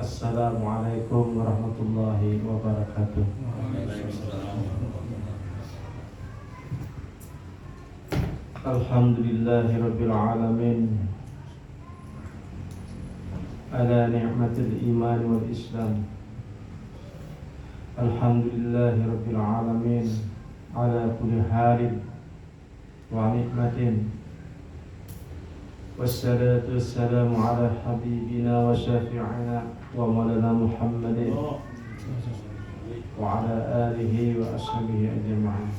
Assalamualaikum warahmatullahi wabarakatuh. Alhamdulillahirabbil alamin. Ala ni'matil iman wal islam. Alhamdulillahirabbil alamin ala kulli halin wa ni'matin. Wassalatu wassalamu ala habibina wa syafi'ina wa maulana Muhammadin wa ala alihi wa ashabihi ajma'in.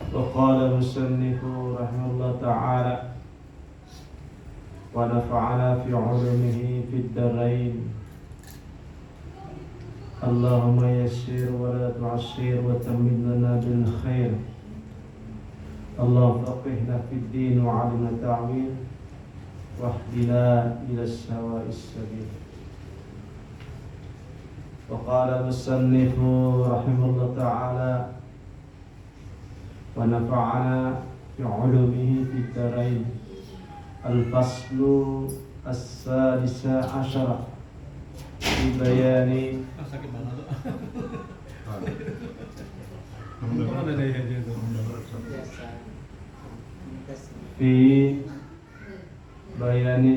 Wa qala musannifu rahimahullah ta'ala wa nafa'ana fi 'ulumihi fid darain. Allahumma yassir wa la tu'assir wa tammim lana bil khair. Allahumma faqihna fid din wa 'allimna ta'wil wahdina ila as-sawa'is sabil. Wa qala musannifu rahimahullah ta'ala wa nafa'ana fi 'ulumihi fid darain. Al-faslu as-sadisa asyara fi bayani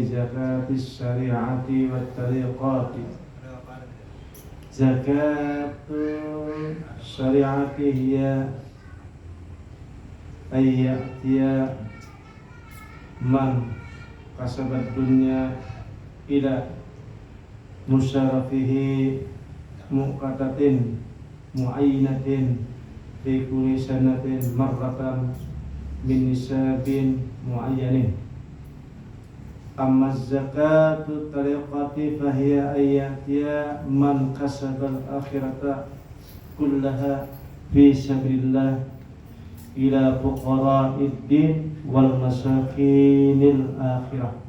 zakatis syari'ati wat tariqati. Zakatul syari'ati hiya ayyatiya man kasabat dunya ila musyarafihi muqatatin muayyinatin fi kulli sanatin marratan min nisabin muayyanin. Amma zakatu tariqati fahiya ayyatiya man kasabal akhirata kullaha fi sabilillah ila fuqara'id din wal masakinil akhirah.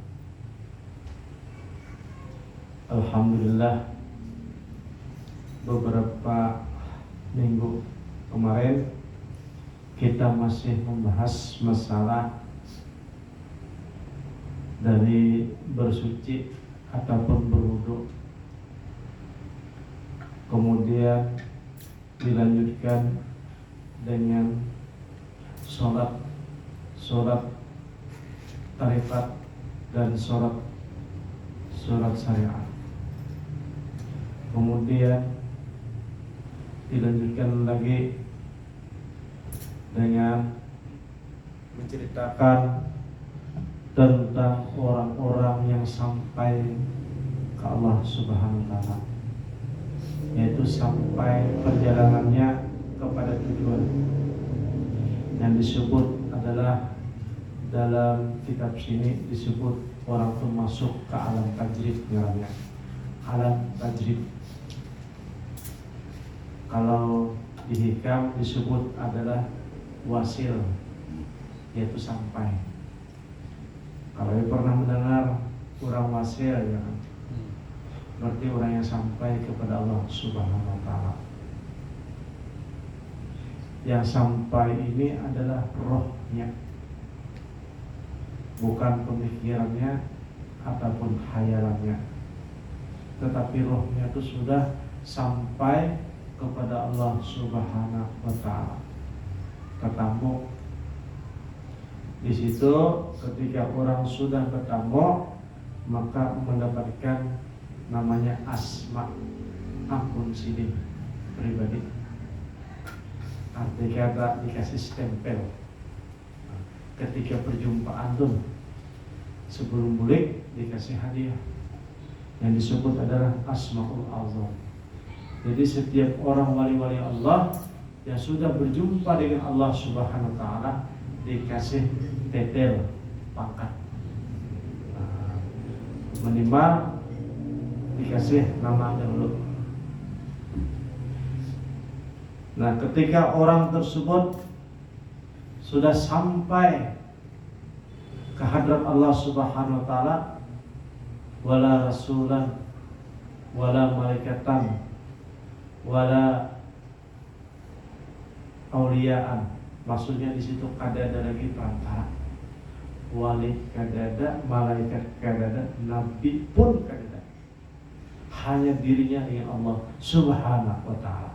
Alhamdulillah, beberapa minggu kemarin kita masih membahas masalah dari bersuci ataupun berwudu. Kemudian dilanjutkan dengan sholat tarikat dan sholat syariat. Kemudian dilanjutkan lagi dengan menceritakan tentang orang-orang yang sampai ke Allah Subhanahu wa Ta'ala, yaitu sampai perjalanannya kepada tujuan yang disebut adalah dalam kitab sini disebut orang itu masuk ke alam tajrid, namanya alam tajrid. Kalau di hikam disebut adalah wasil, yaitu sampai. Kalau pernah mendengar orang wasil, ya, berarti orang yang sampai kepada Allah Subhanahu wa Ta'ala. Yang sampai ini adalah rohnya, bukan pemikirannya ataupun khayalannya, tetapi rohnya itu sudah sampai kepada Allah Subhanahu wa Ta'ala. Ketemu di situ, ketika orang sudah ketemu, maka mendapatkan namanya asma, ampun sini pribadi. Arti kata dikasih stempel. Ketika perjumpaan tuh sebelum balik dikasih hadiah yang disebut adalah Asmaul Azam. Jadi setiap orang wali-wali Allah yang sudah berjumpa dengan Allah Subhanahu wa Ta'ala dikasih tetel pangkat, minimal dikasih nama dahulu. Nah, ketika orang tersebut sudah sampai ke hadrat Allah Subhanahu wa Ta'ala, wala rasulan wala malaikatan wala auliyaan Maksudnya di situ kada ada lagi perantara. Wali kadada, malaikat kadada, nabi pun kadada. Hanya dirinya dengan Allah Subhanahu wa ta'ala.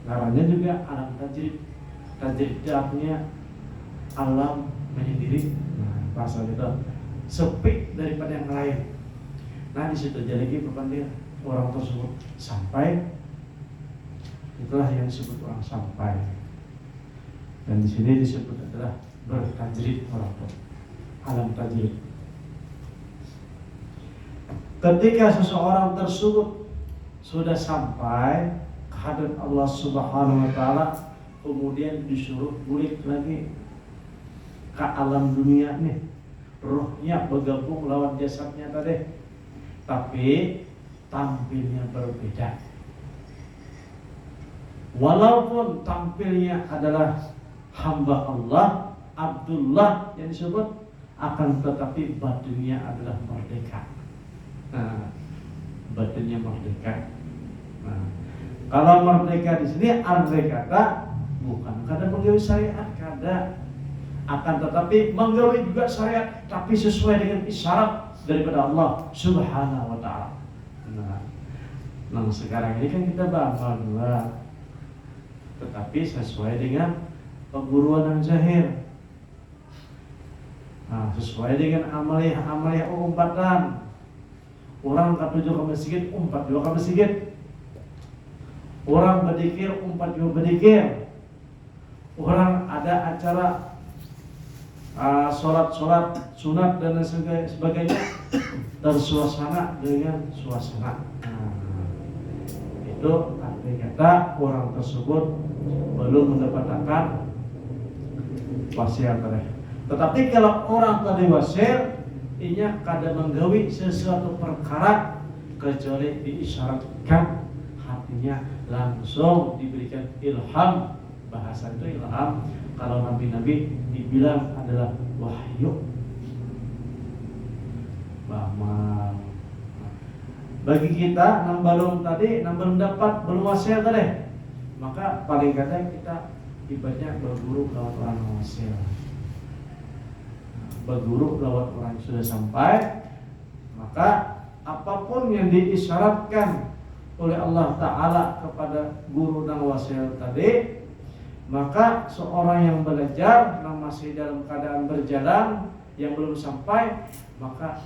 Namanya juga alam tajrid. Tajrid artinya alam menyendiri. Nah, bahasa itu sepi daripada yang lain. Nah, di situ jadi perpandian orang tersebut sampai, itulah yang disebut orang sampai. Dan di sini disebut adalah bertajrid orang tua. Alam tajrid. Ketika seseorang tersebut sudah sampai ke hadirat Allah Subhanahu wa ta'ala, kemudian disuruh balik lagi ke alam dunia nih. Rohnya bergabung lawan jasadnya tadi, tapi tampilnya berbeda. Walaupun tampilnya adalah hamba Allah, Abdullah yang disebut, akan tetapi batinnya adalah merdeka. Nah, batinnya merdeka. Nah, kalau merdeka di sini arti kata bukan kada menggawi syariat, kada, akan tetapi menggawi juga syariat, tapi sesuai dengan isyarat daripada Allah Subhanahu wa ta'ala. Nah, sekarang ini kan kita bangga dua, tetapi sesuai dengan perguruan yang zahir. Nah, sesuai dengan amaliyah umpatan. Orang katujuh ke masjid, umpat juga ke masjid. Orang berdikir, umpat juga berdikir. Orang ada acara sholat sunat dan sebagainya, tersuasana dengan suasana. Nah, itu arti kata orang tersebut belum mendapatkan wasiat tadi. Tetapi kalau orang tadi wasir, inya kada menggawi sesuatu perkara kecuali diisyaratkan, hatinya langsung diberikan ilham. Bahasa itu ilham. Kalau nabi-nabi dibilang adalah wahyu. Bahwa bagi kita yang belum dapat, belum wasir tadi, maka paling kadang kita ibaratnya berguru lewat orang wasir. Berguru lewat orang yang sudah sampai, maka apapun yang diisyaratkan oleh Allah Ta'ala kepada guru dan wasil tadi, maka seorang yang belajar yang masih dalam keadaan berjalan, yang belum sampai, maka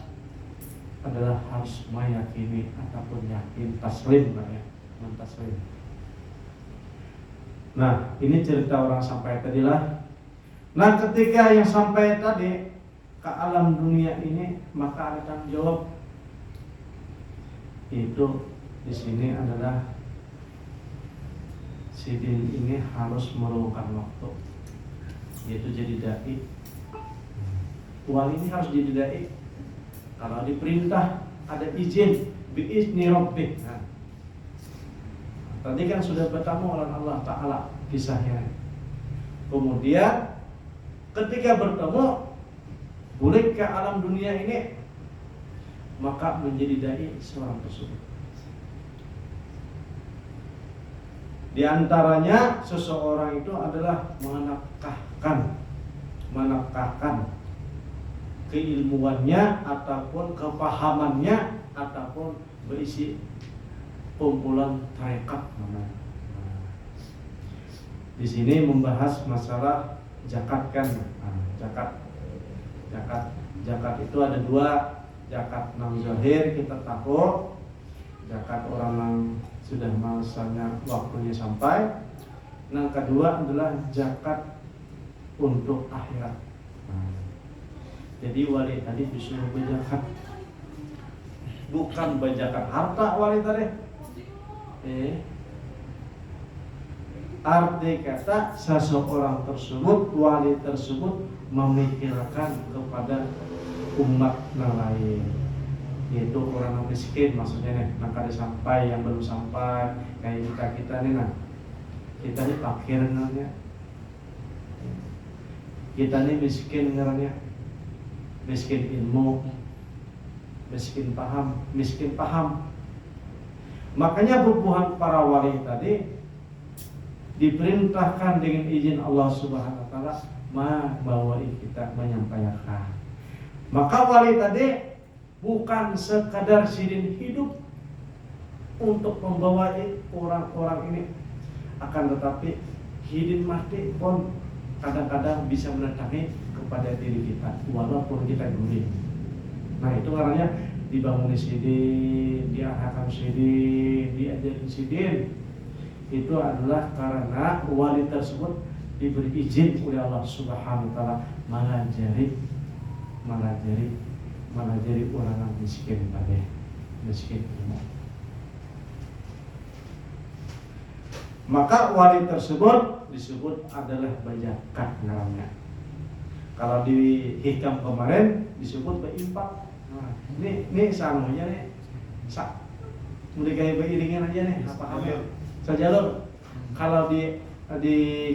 adalah harus meyakini ataupun yakin, taslim, taslim. Nah, ini cerita orang sampai tadilah. Nah, ketika yang sampai tadi ke alam dunia ini, maka ada tanggung jawab. Itu di sini adalah sidin ini harus meluangkan waktu, yaitu jadi dai. Wali ini harus jadi dai. Kalau diperintah ada izin, biizni rabbik. Nah, tadi kan sudah bertemu oleh Allah Ta'ala kisahnya. Kemudian ketika bertemu boleh ke alam dunia ini, maka menjadi dai seorang tersebut. Di antaranya seseorang itu adalah menakahkan keilmuannya ataupun kepahamannya ataupun berisi kumpulan tarekat. Di sini membahas masalah zakat kan. Zakat itu ada dua. Zakat nang zahir kita tahu, zakat orang yang sudah masanya waktunya sampai. Yang kedua adalah zakat untuk akhirat. Jadi wali tadi disuruh berzakat, bukan berzakat harta wali tadi. Arti kata seseorang tersebut, wali tersebut memikirkan kepada umat yang lain, yaitu orang miskin, maksudnya nih, yang kada sampai, yang belum sampai, kayak kita nih, kita nih fakir namanya, kita nih miskin namanya, miskin ilmu, miskin paham. Makanya bubuhan para wali tadi diperintahkan dengan izin Allah Subhanahu wa taala membawai kita menyampaikan. Maka wali tadi bukan sekadar sidin hidup untuk membawai orang-orang ini, akan tetapi hidin mati pun kadang-kadang bisa mendatangi kepada diri kita walaupun kita guring. Nah itu karena dibangun sidin, diarahkan sidin, diajarin sidin. Itu adalah karena wali tersebut diberi izin oleh Allah Subhanahu wa taala mengajari orang miskin tadi, miskin ilmu. Maka wali tersebut disebut adalah bajakat namanya. Kalau di hikam kemarin disebut berinfak. Nah, ini sanunya nih. Mulai kayak beriringan aja nih, apa hamil. Sajalur. Kalau di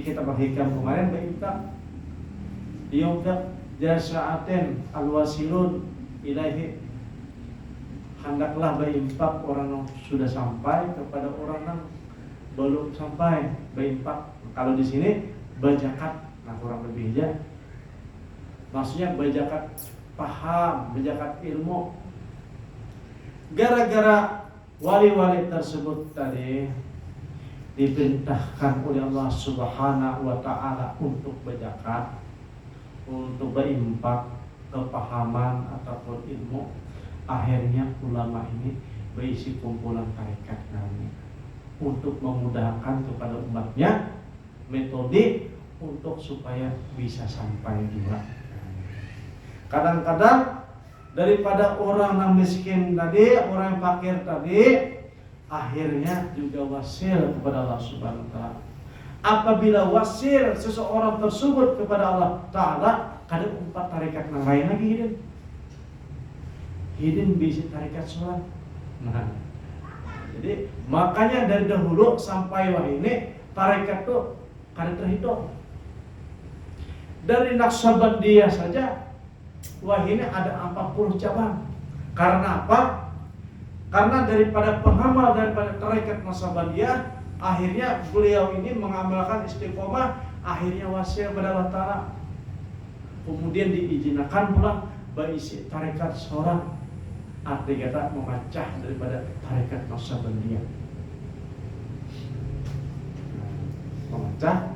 kitab hikam kemarin berinfak. Diyungkap jasa'aten alwasilun ilaihi. Hendaklah berinfak orang yang sudah sampai kepada orang yang belum sampai berinfak. Kalau di sini bajakat, nah kurang lebih aja. Maksudnya bajakat paham, bajakat ilmu. Gara-gara wali-wali tersebut tadi diperintahkan oleh Allah Subhanahu wa taala untuk bajakat, untuk berinfak, kepahaman ataupun ilmu. Akhirnya ulama ini berisi kumpulan tarekat namanya, untuk memudahkan kepada umatnya metode untuk supaya bisa sampai juga. Kadang-kadang daripada orang yang miskin tadi, orang yang fakir tadi, akhirnya juga wasil kepada Allah Subhanahu wa taala. Apabila wasil seseorang tersebut kepada Allah Ta'ala, kadang 4 tarekat yang lain lagi hidin bisa tarekat sholat. Nah, jadi makanya dari dahulu sampai wah ini tarekat tuh kada terhitung. Dari Naqsabandiyah saja wah ini ada 40 cabang. Karena apa? Karena daripada pengamal daripada tarekat Naqsabandiyah, akhirnya beliau ini mengamalkan istiqomah, akhirnya wasil kepada Allah Ta'ala. Kemudian diizinkan pula berisi tarekat sholat, arti kata memecah daripada tarekat Naqsabandiyah. Memecah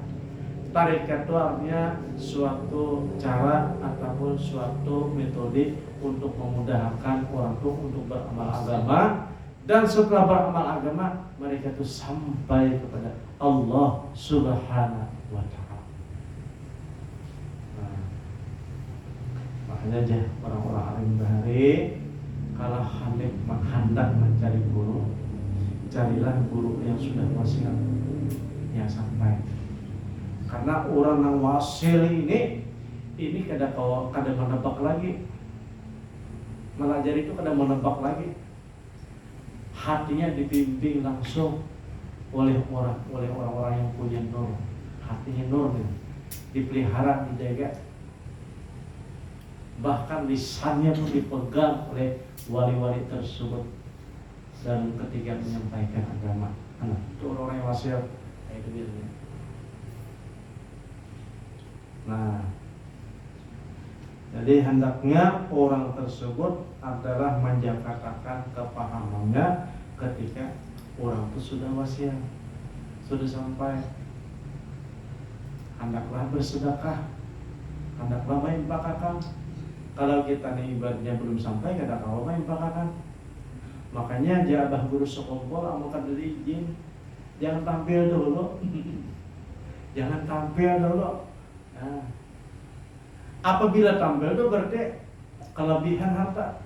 tarekat itu artinya suatu cara ataupun suatu metode untuk memudahkan orang itu untuk beramal agama, dan setelah beramal agama mereka itu sampai kepada Allah Subhanahu wa taala. Nah, makanya aja orang-orang alim bahari kalau hendak mencari guru, carilah guru yang sudah wasil, yang sampai. Karena orang yang wasil ini kada menebak lagi. Melajari itu kada menebak lagi. Hatinya dibimbing langsung oleh orang-orang yang punya nur. Hatinya nur nih, dipelihara, dijaga. Bahkan lisannya pun dipegang oleh wali-wali tersebut. Dan ketika menyampaikan agama, itu orang yang wasil, itu biasanya. Nah, jadi hendaknya orang tersebut adalah menjakartakan kepahamannya ketika orang itu sudah wasil, sudah sampai. Hendaklah bersedekah, hendaklah menginfakkan. Kalau kita nih ibaratnya belum sampai, kada tahu menginfakkan. Makanya jabah guru sekompol amalkan dari izin, jangan tampil dulu, jangan tampil dulu. Nah, apabila tampil itu berarti kelebihan harta,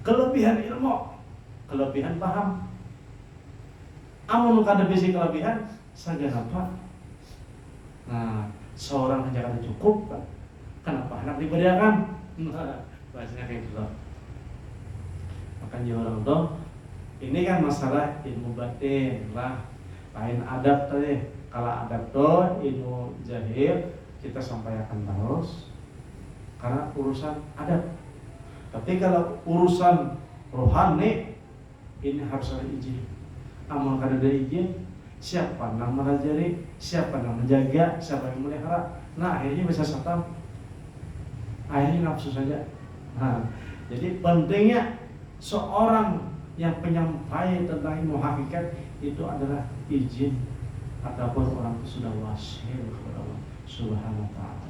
kelebihan ilmu, kelebihan paham. Amun kada bisi kelebihan, saja apa? Nah, seorang hanya kada cukup, kenapa hendak diberdayakan? Bahasanya kayak gitu. Makanya orang tuh, ini kan masalah ilmu batin lah, lain adab tadi. Kalau adab tuh ilmu zahir kita sampaikan terus karena urusan adab. Tapi kalau urusan rohani ini harus ada izin. Amal kada ada izin, siapa yang melajari, siapa yang menjaga, siapa yang melihara. Nah akhirnya bisa satam, akhirnya nafsu saja. Nah, jadi pentingnya seorang yang penyampai tentang ilmu hakikat itu adalah izin ataupun orang itu sudah wasil kepada Allah Subhanahu wa ta'ala.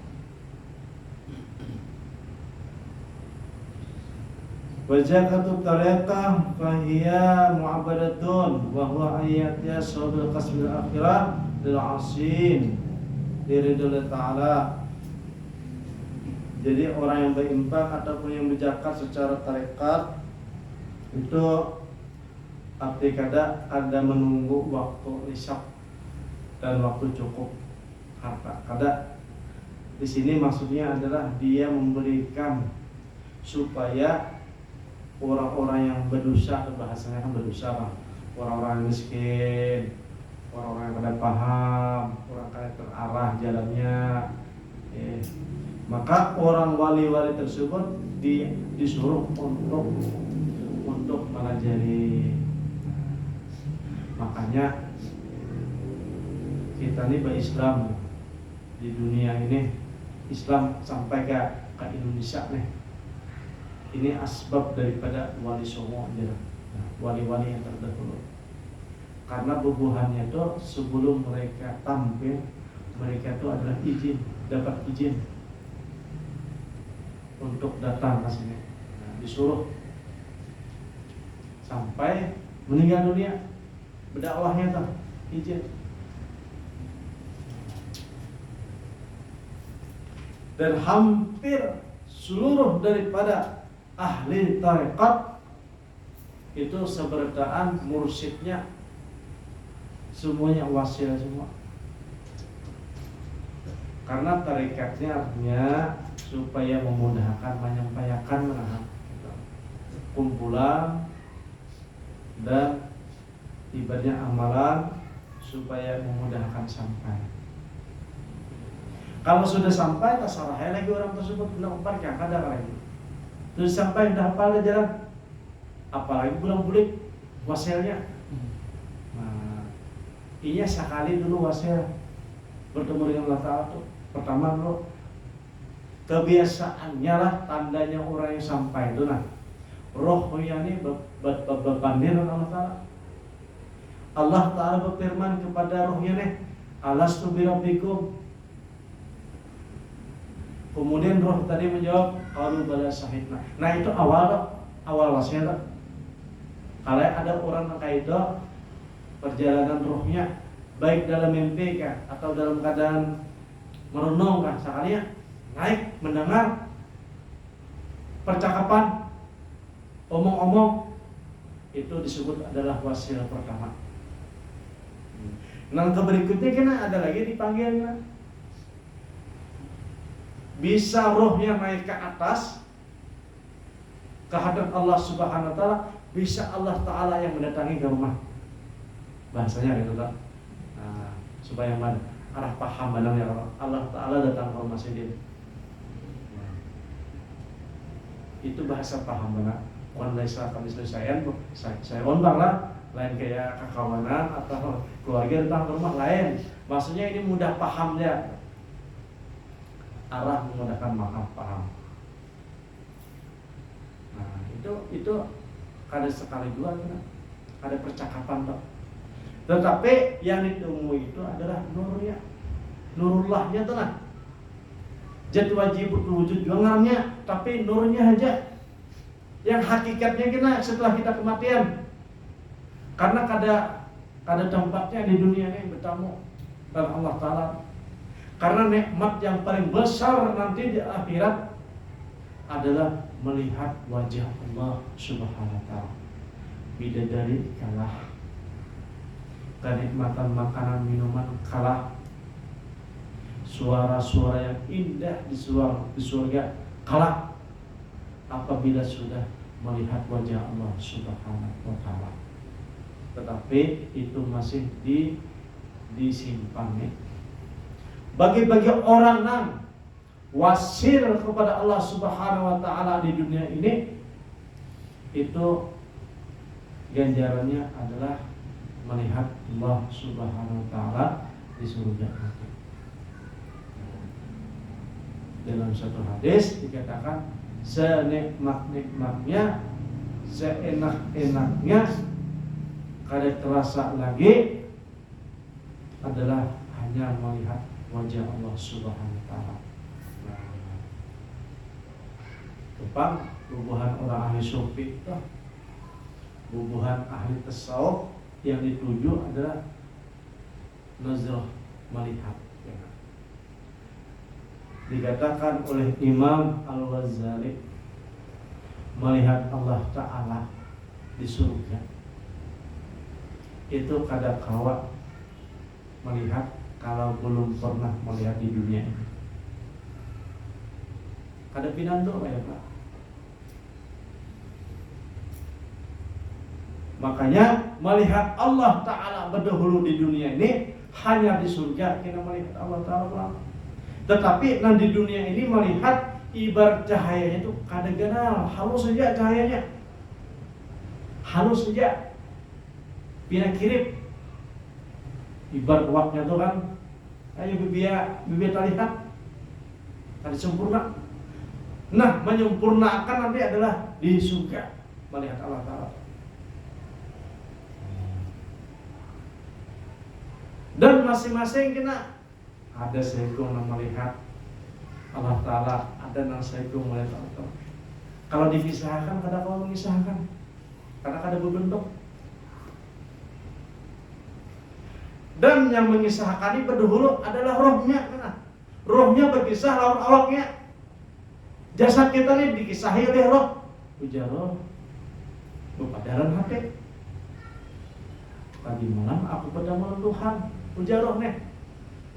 Wajahatu tariqah fahiya mu'abadatun wa huwa ayatnya sahabil qasmil akhirah lil asin liridullah ta'ala. Jadi orang yang berinfak ataupun yang berzakat secara tarekat itu arti kata ada menunggu waktu isyak dan waktu cukup harta. Kada di sini maksudnya adalah dia memberikan supaya orang-orang yang berdosa, bahasanya kan berdosa Bang. Orang-orang miskin, orang-orang yang kada paham, orang kada terarah jalannya. Maka orang wali-wali tersebut disuruh untuk mengajari. Makanya kita ini berislam di dunia ini, Islam sampai ke Indonesia nih. Ini asbab daripada wali songo, wali-wali yang terdahulu. Karena bubuhannya itu sebelum mereka tampil, mereka itu adalah izin, dapat izin untuk datang ke sini. Disuruh sampai meninggal dunia, berdakwahnya tuh izin. Dan hampir seluruh daripada ahli tarekat itu seberdaan mursyidnya semuanya wasil semua. Karena tarekatnya artinya supaya memudahkan menyampaikan kumpulan dan ibadah amalan supaya memudahkan sampai. Kalau sudah sampai terserah lagi orang tersebut kena uparkan kada lagi. Terus sampai dah hafal jalan, apalagi pulang bulik wasilnya. Nah, iya sekali dulu wasil bertemu dengan Allah Ta'ala tuh. Pertama dulu kebiasaannya lah tandanya orang yang sampai itu nah. Rohnya ini berbanding dengan Allah Ta'ala. Allah Ta'ala berfirman kepada rohnya nih, alastu birabbikum. Kemudian roh tadi menjawab, qalu bala syahidna. Nah itu awal wasil. Kalau ada orang kayak itu perjalanan rohnya baik dalam mimpi kah atau dalam keadaan merenung kah, sekalinya naik mendengar percakapan omong-omong, itu disebut adalah wasil pertama. Nah berikutnya kena ada lagi dipanggilnya. Bisa rohnya naik ke atas ke hadrat Allah Subhanahu wa ta'ala, bisa Allah Ta'ala yang mendatangi ke rumah. Bahasanya gitu kan. Nah, supaya arah paham ya Allah Ta'ala datang ke rumah sendiri. Nah, itu bahasa paham benar. Wan laisa kamisli saya onbang lah, lain kayak kakawanan atau keluarga datang ke rumah lain. Maksudnya ini mudah paham ya. Arah memudahkan maaf paham. Nah itu kada sekali dua kan, ada percakapan toh. Tetapi yang ditemui itu adalah nurnya, nurullahnya tuh nah. Jad wajib wujud juangannya, tapi nurnya aja. Yang hakikatnya kena setelah kita kematian. Karena kada tempatnya di dunia ini bertamu dan Allah Ta'ala. Karena nikmat yang paling besar nanti di akhirat adalah melihat wajah Allah Subhanahu wa ta'ala. Bidadari kalah, kenikmatan makanan minuman kalah, suara-suara yang indah di surga kalah apabila sudah melihat wajah Allah Subhanahu wa ta'ala. Tetapi itu masih disimpan nih. Bagi orang yang wasil kepada Allah Subhanahu wa ta'ala di dunia ini, itu ganjarannya adalah melihat Allah Subhanahu wa taala di surga nanti. Dalam satu hadis dikatakan senikmat-nikmatnya, seenak-enaknya, kada terasa lagi adalah hanya melihat wajah Allah Subhanahu wa taala. Tepang bubuhan orang ahli sufi itu, bubuhan ahli tasawuf yang dituju adalah nazrah, melihat. Dikatakan oleh Imam Al-Ghazali, melihat Allah Ta'ala di surga itu kada kawa melihat kalau belum pernah melihat di dunia ini. Kada pinando ya Pak. Makanya melihat Allah Ta'ala berdahulu di dunia ini hanya di surga kita melihat Allah Ta'ala. Tetapi nanti di dunia ini melihat ibarat cahayanya itu kada kenal, halus saja cahayanya, halus saja, pina kirip. Ibarat waknya itu kan, ayo bibir terlihat, kada sempurna. Nah, menyempurnakan nanti adalah di surga melihat Allah Ta'ala. Dan masing-masing kita ada seikum melihat Allah Ta'ala, ada yang seikum melihat Allah Ta'ala. Kalau dipisahkan, kada kalau mengisahkan, karena kada berbentuk. Dan yang mengisahkan ini berdahulu adalah rohnya, rohnya berkisah lawan awaknya. Jasad kita ini dikisahi oleh roh, ujar roh, berpadaran hati. Tadi malam aku pada malam Tuhan, ujar roh nih.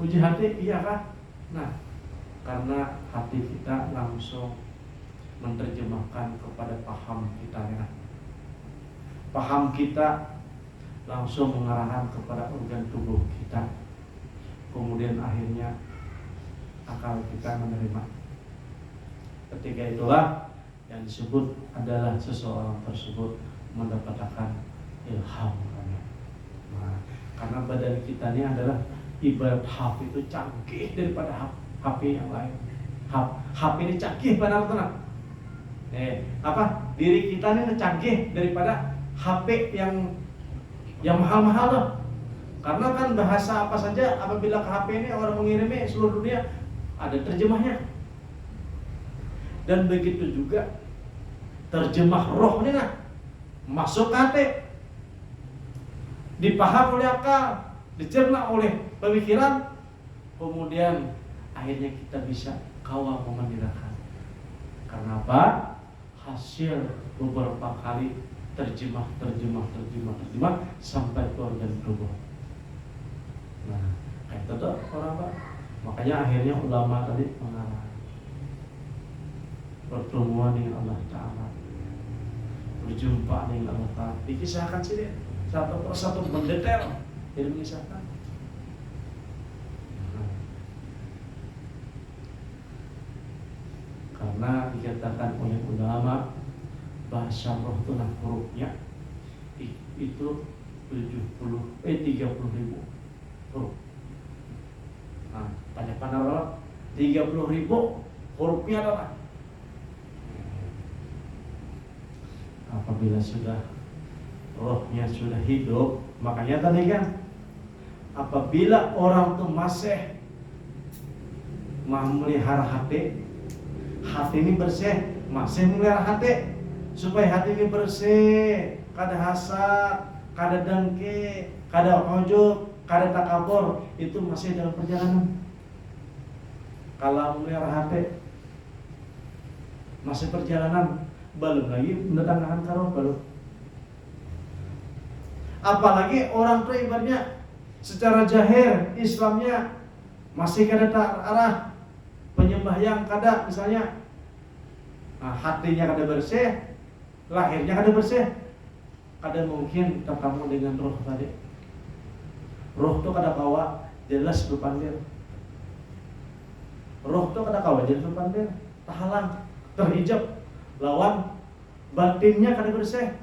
Uji hati, iya kah? Nah, karena hati kita langsung menerjemahkan kepada paham kita ya. Paham kita langsung mengarahkan kepada organ tubuh kita. Kemudian akhirnya akal kita menerima. Ketika itulah yang disebut adalah seseorang tersebut mendapatkan ilham. Nah, karena badan kita ini adalah ibarat HP itu canggih daripada HP yang lain. HP ini canggih pada tenang. Diri kita ini canggih daripada HP yang mahal-mahal loh. Karena kan bahasa apa saja apabila ke HP ini orang mengirimnya seluruh dunia ada terjemahnya. Dan begitu juga terjemah roh ini masuk ke hati, dipaham oleh akal, dicerna oleh pemikiran, kemudian akhirnya kita bisa kawal memandirakan. Karena apa? Hasil beberapa kali terjemah sampai ke organ tubuh. Nah, kayak itu tuh orang Pak. Makanya akhirnya ulama tadi mengarah pertemuan dengan Allah Ta'ala, berjumpa dengan Allah Ta'ala, dikisahkan sih satu persatu mendetail, jadi mengisahkan. Karena dikatakan oleh ulama bahasa roh itu hurufnya itu 30.000 huruf. Nah, pada panah 30.000 hurufnya apa? Apabila sudah rohnya sudah hidup, makanya tadi kan apabila orang itu masih memelihara hati ini bersih, masih memelihara hati supaya hati ini bersih, kada hasad, kada dengki, kada ujub, kada takabur, itu masih dalam perjalanan. Kalau memelihara hati masih perjalanan, belum lagi mendatangkan karuh belum. Apalagi orang tua ibaratnya secara zahir Islamnya masih kada terarah, penyembah yang kada misalnya, hatinya kada bersih, lahirnya kada bersih, kada mungkin ketemu dengan roh tadi. Roh tu kada kawa jelas berpandir. Roh tu kada kawa jelas berpandir, terhalang, terhijab lawan batinnya kada bersih,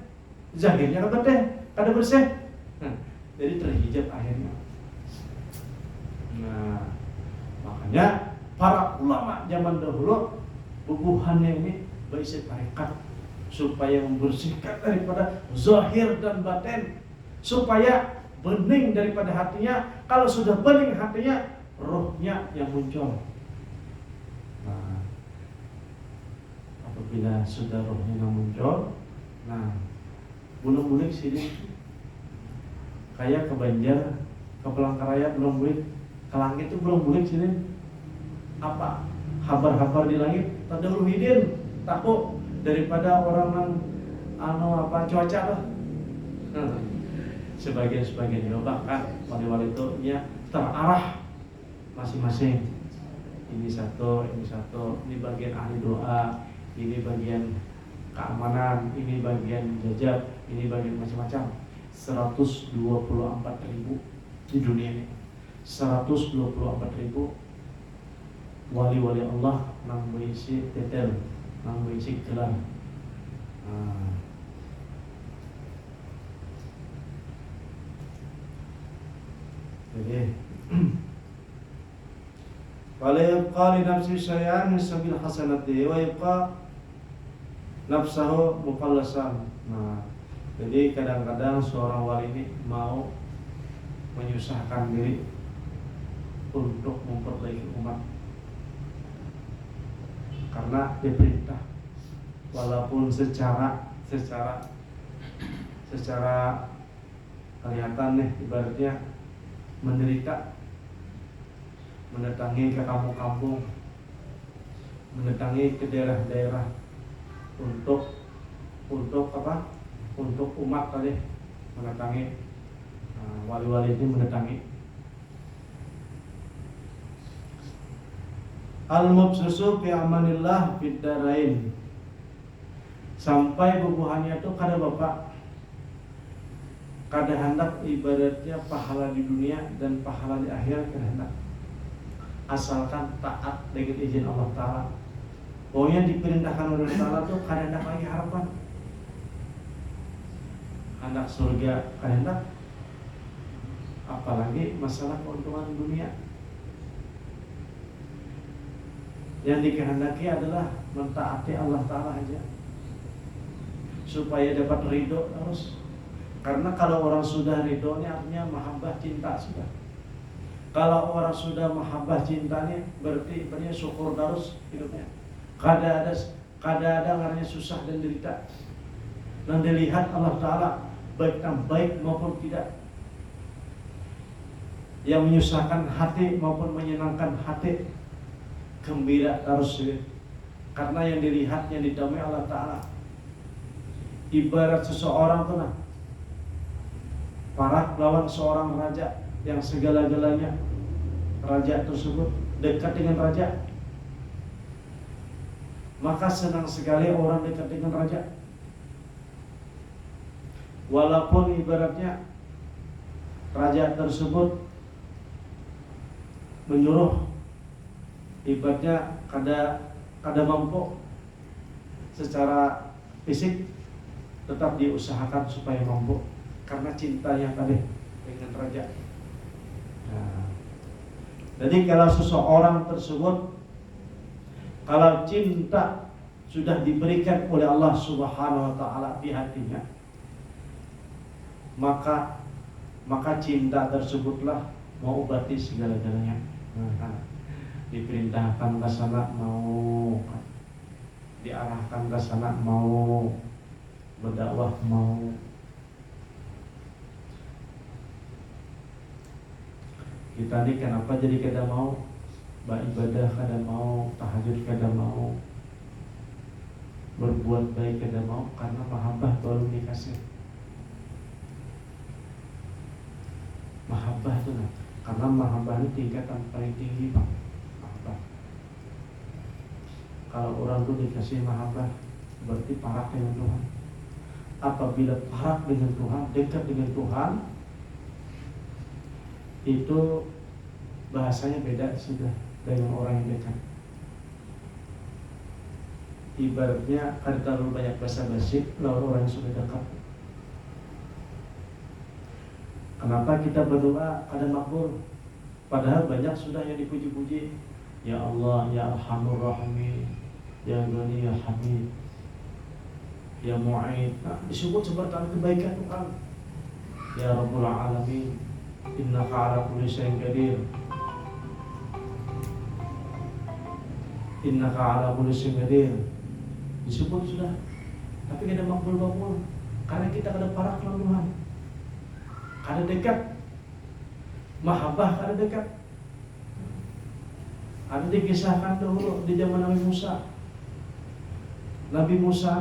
zahirnya kada bersih. Nah, jadi terhijab akhirnya. Nah, makanya para ulama zaman dahulu bubuhannya ini berisi tarekat supaya membersihkan daripada zahir dan batin, supaya bening daripada hatinya. Kalau sudah bening hatinya, rohnya yang muncul. Nah, apabila sudah rohnya yang muncul, nah belum sini kayak ke Banjar, ke Palangkaraya belum bulik, ke langit itu belum bulik sini. Apa habar-habar di langit tadahulu hidin takut daripada orang cuaca lah. Sebagian juga bahkan wali-wali itu ya terarah masing-masing. Ini satu, ini bagian ahli doa, ini bagian keamanan, ini bagian jajab, ini bagian macam-macam. 124.000 di dunia ini. 124.000 wali-wali Allah nang berisi titel, nang berisi gelar. Jadi wala yabqa li nafsi syai'an min sabil hasanati wa yabqa nafsahu muqallasan. Nah, jadi kadang-kadang seorang wali ini mau menyusahkan diri untuk memperbaiki umat karena diperintah, walaupun secara kelihatan nih ibaratnya menderita, mendatangi ke kampung-kampung, mendatangi ke daerah-daerah untuk apa? Untuk umat tadi, mendatangi wali-wali ini mendatangi. Al-mubsusu fi amanillah fid darain. Sampai bubuhannya itu kada bapak, kada hendak ibaratnya pahala di dunia dan pahala di akhirat kada hendak. Asalkan taat dengan izin Allah Ta'ala. Pokoknya diperintahkan oleh Allah Ta'ala itu kada hendak lagi harapan. Hendak surga kada hendak. Apalagi masalah keuntungan dunia. Yang dikehendaki adalah mentaati Allah Ta'ala aja, supaya dapat ridho terus. Karena kalau orang sudah ridho ini artinya mahabbah, cinta sudah. Kalau orang sudah mahabbah cintanya berarti syukur terus hidupnya. Kada ada ngaranya susah dan derita. Dan dilihat Allah Ta'ala baik maupun tidak, yang menyusahkan hati maupun menyenangkan hati, gembira terus ya. Karena yang dilihat, yang didamai Allah Ta'ala. Ibarat seseorang tuh nah, parah lawan seorang raja yang segala-galanya, raja tersebut dekat dengan raja, maka senang sekali orang dekat dengan raja. Walaupun ibaratnya raja tersebut menyuruh, ibaratnya kada mampu secara fisik, tetap diusahakan supaya mampu karena cintanya tadi dengan raja. Nah, jadi kalau seseorang tersebut, kalau cinta sudah diberikan oleh Allah Subhanahu wa Ta'ala di hatinya, maka cinta tersebutlah mau obati segala-galanya. Diperintahkan ke sana mau, diarahkan ke sana mau, berdakwah mau. Kita ini kenapa jadi kada mau beribadah, kada mau tahajud, kada mau berbuat baik, kada mau, karena mahabbah baru dikasih. Mahabbah itu nah, karena mahabbah ini tingkatan paling tinggi Pak. Mahabbah. Kalau orang itu dikasih mahabbah berarti parak dengan Tuhan. Apabila parak dengan Tuhan, dekat dengan Tuhan, itu bahasanya beda sudah dengan orang yang dekat. Ibaratnya kada terlalu banyak basa-basi lawan orang yang sudah dekat. Kenapa kita berdoa pada makbul? Padahal banyak sudah yang dipuji-puji. Ya Allah, Ya Arhamur Rahimin, Ya Ghani, Ya Hamid, Ya Mu'id. Nah, disebut sebertaan kebaikan Tuhan. Ya Rabbul Alamin, Innaka ala kulli syai'in qadir. Innaka ala kulli syai'in qadir. Disebut sudah. Tapi kada makbul-makbul karena kita kada parah dengan Tuhan. Kada dekat. Mahabbah kada dekat. Ada dikisahkan dahulu di zaman Nabi Musa. Nabi Musa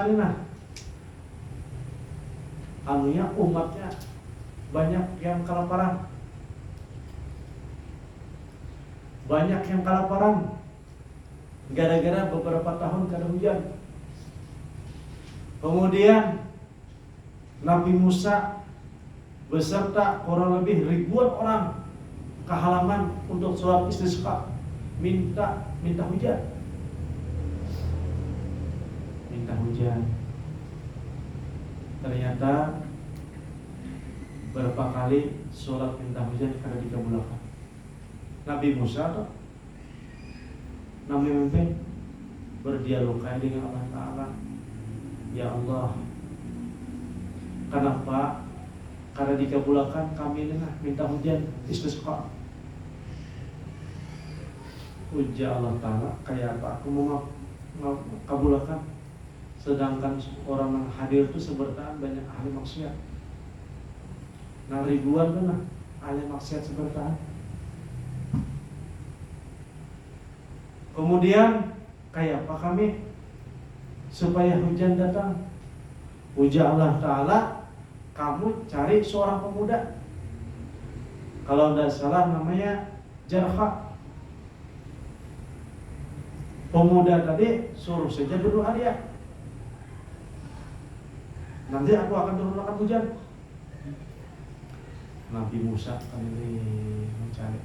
ini nah anunya umatnya banyak yang kelaparan. Banyak yang kelaparan gara-gara beberapa tahun kada hujan. Kemudian Nabi Musa beserta kurang lebih ribuan orang ke halaman untuk sholat istisqa, minta hujan. Minta hujan. Ternyata berapa kali sholat minta hujan kada dikabulkan. Nabi Musa tuh Nabi memimpin berdialog dengan Allah Ta'ala. Ya Allah, kenapa karena dikabulkan kami ini minta hujan istisqa? Ujar Allah Ta'ala, kayak apa aku mau kabulkan, sedangkan orang yang hadir itu sebertaan banyak ahli maksiat. Nah ribuan tuh nah ahli maksiat sebertaan. Kemudian kayak apa kami supaya hujan datang? Ujar Allah Ta'ala, kamu cari seorang pemuda, kalau tidak salah namanya Jarha. Pemuda tadi suruh saja berdoa dia, nanti aku akan turunkan hujan. Nabi Musa kembali mencari.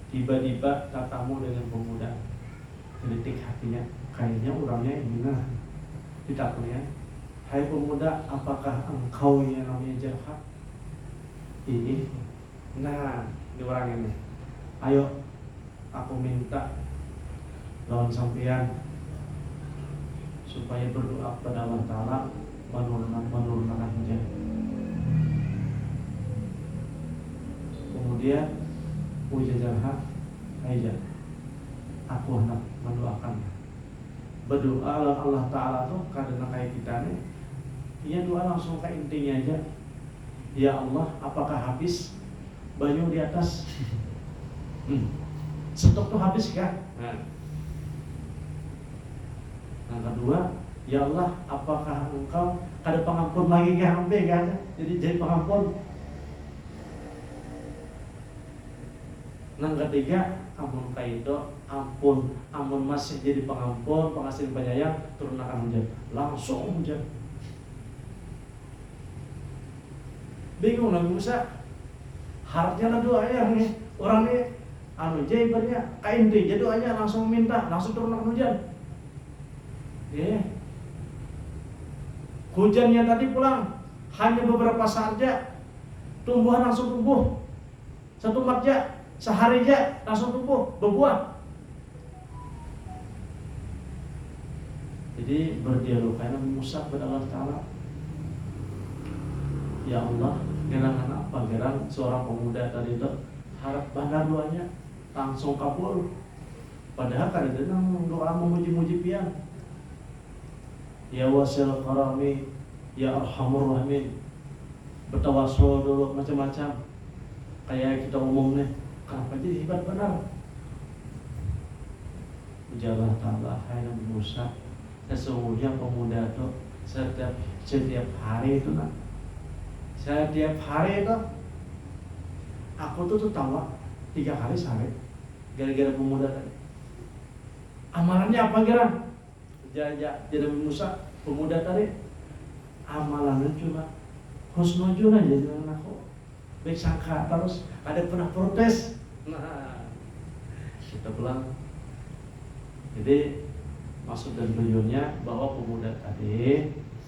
Tiba-tiba tatamu dengan pemuda, gelitik hatinya, kayaknya orangnya ini nah. Ditakutnya, hai pemuda, apakah engkau yang namanya Jarha? Ini, nah, ini orang ini. Ayo, aku minta lawan sampean supaya berdoa kepada Allah Ta'ala menurunkan hujan. Kemudian ujar Jarha, aja, aku hendak mendoakan. Berdoa lawan Allah Ta'ala tuh karena kayak kita nih, dia doa langsung ke intinya aja. Ya Allah, apakah habis banyu di atas? Stok tuh habis kan? Yang kedua, ya Allah, apakah engkau ada pengampun lagi kan? Jadi pengampun. Yang ketiga, ampun kaido, ampun masih jadi pengampun, pengasih penyayang, turunkan hujan. Langsung hujan. Bingung Nabi Musa. Harapnya lah doanya nih. Orang nih jaibernya kain deh, jadi doanya langsung minta, langsung turunkan hujan. Hujannya tadi pulang hanya beberapa saat aja, tumbuhan langsung tumbuh. Satu matja sehari aja langsung tumbuh berbuah. Jadi berdialog karena Musa kepada Allah Ta'ala. Ya Allah, gerangan apa gerang seorang pemuda tadi itu harap bandar doanya langsung kabul. Padahal kada denang doa memuji-muji pian. Ya wasil karami, Ya Arhamur Rahimin. Bertawassul dulu macam-macam. Kayak kita umum nih, kenapa jadi hebat benar? Ujar Allah Ta'ala, hai Nabi Musa, sesungguhnya pemuda itu setiap hari itu nak, setiap hari itu aku tuh tawa 3 kali sehari gara-gara pemuda tadi. Amalannya apa gerang? Jadi Nabi Musa, pemuda tadi amalannya cuma husnuzon aja dengan aku, baik sangka terus, ada pernah protes. Nah, kita pulang. Jadi maksud dan tujuannya bahwa pemuda tadi